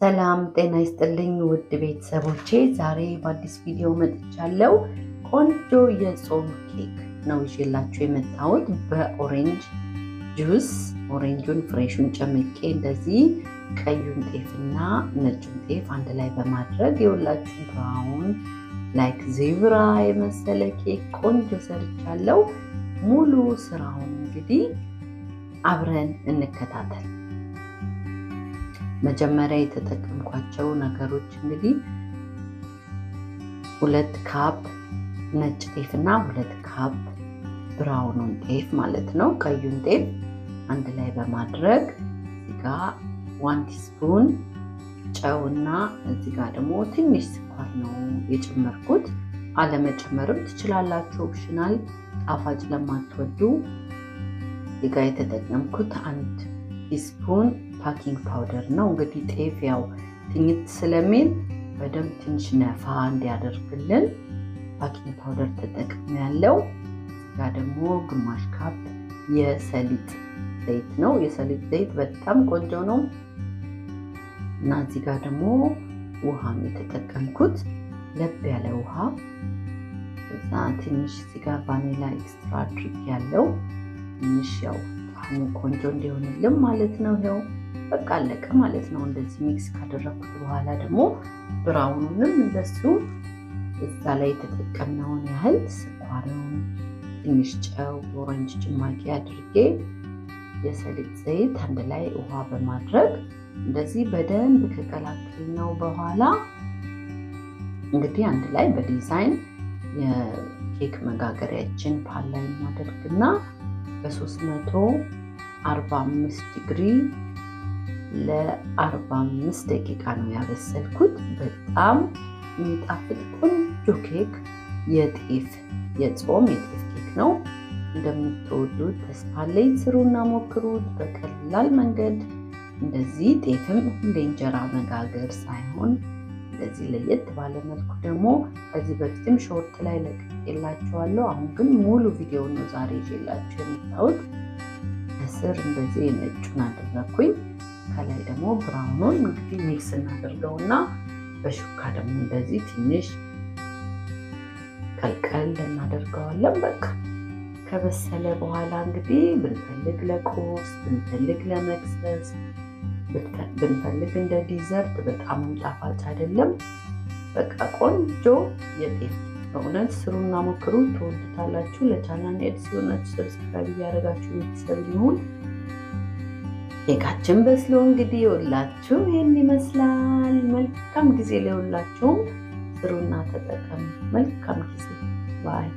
ሰላም ጤና ይስጥልኝ ውድ ቤተሰቦቼ፣ ዛሬ በአዲስ ቪዲዮ መጥቻለሁ። ቆንጆ የጾም ኬክ ነው ይዤላችሁ የመጣሁት። በኦሬንጅ ጁስ ኦሬንጁን ፍሬሹን ጨምቄ እንደዚህ ቀዩን ጤፍና ነጩን ጤፍ አንድ ላይ በማድረግ የሁላችሁ ብራውን ላይክ ዜብራ የመሰለ ኬክ ቆንጆ ሰርቻለሁ። ሙሉ ስራውን እንግዲህ አብረን እንከታተል። መጀመሪያ የተጠቀምኳቸው ነገሮች እንግዲህ 2 ካፕ ነጭ ጤፍና 2 ካፕ ብራውኑን ጤፍ ማለት ነው። ቀዩን ጤፍ አንድ ላይ በማድረግ እዚጋ 1 ቲስፑን ጨውና እዚጋ ደግሞ ትንሽ ስኳር ነው የጨመርኩት። አለመጨመርም ትችላላችሁ፣ ኦፕሽናል። ጣፋጭ ለማትወዱ እዚጋ የተጠቀምኩት 1 ቲስፑን ፓኪንግ ፓውደር ነው። እንግዲህ ጤፍ ያው ትኝት ስለሚል በደንብ ትንሽ ነፋ እንዲያደርግልን ፓኪንግ ፓውደር ተጠቅሜያለሁ። እዚጋ ደግሞ ግማሽ ካፕ የሰሊጥ ዘይት ነው። የሰሊጥ ዘይት በጣም ቆንጆ ነው እና እዚጋ ደግሞ ውሃም የተጠቀምኩት ለብ ያለ ውሃ። እዛ ትንሽ እዚጋ ቫኒላ ኤክስትራ አድርጌያለሁ። ትንሽ ያው ቆንጆ እንዲሆንልን ማለት ነው። ይኸው በቃ አለቀ ማለት ነው። እንደዚህ ሚክስ ካደረኩት በኋላ ደግሞ ብራውኑንም እንደሱ እዛ ላይ የተጠቀምነውን ያህል ስኳርን፣ ትንሽ ጨው፣ ኦሬንጅ ጭማቂ አድርጌ የሰሊጥ ዘይት አንድ ላይ ውሃ በማድረግ እንደዚህ በደንብ ከቀላቀልነው በኋላ እንግዲህ አንድ ላይ በዲዛይን የኬክ መጋገሪያችን ፓን ላይ እናደርግና በ345 ዲግሪ ለ45 ደቂቃ ነው ያበሰልኩት። በጣም የሚጣፍጥ ቆንጆ ኬክ የጾም የጤፍ ኬክ ነው። እንደምትወዱት ተስፋ አለኝ። ስሩና ሞክሩት በቀላል መንገድ። እንደዚህ ጤፍም ሁሌ እንጀራ መጋገር ሳይሆን እንደዚህ ለየት ባለ መልኩ ደግሞ ከዚህ በፊትም ሾርት ላይ ለቅቄላችኋለሁ። አሁን ግን ሙሉ ቪዲዮ ነው ዛሬ ይዤላችሁ የመጣሁት። ከስር እንደዚህ ነጩን አደረኩኝ፣ ከላይ ደግሞ ብራውኑን እንግዲህ ሚክስ እናደርገውና በሹካ ደግሞ እንደዚህ ትንሽ ቀልቀል እናደርገዋለን። በቃ ከበሰለ በኋላ እንግዲህ ብንፈልግ ለቁርስ፣ ብንፈልግ ለመክሰስ፣ ብንፈልግ እንደ ዲዘርት በጣም ጣፋጭ አይደለም። በቃ ቆንጆ የጤፍ በእውነት ስሩና ሞክሩ፣ ትወዱታላችሁ። ለቻናል አዲስ የሆናችሁ ሰብስክራይብ እያደረጋችሁ ቤተሰብ ይሁን። ኬካችን በስሎ እንግዲህ ይኸውላችሁ ይህን ይመስላል። መልካም ጊዜ ለሁላችሁም። ስሩና ተጠቀሙ። መልካም ጊዜ ባይ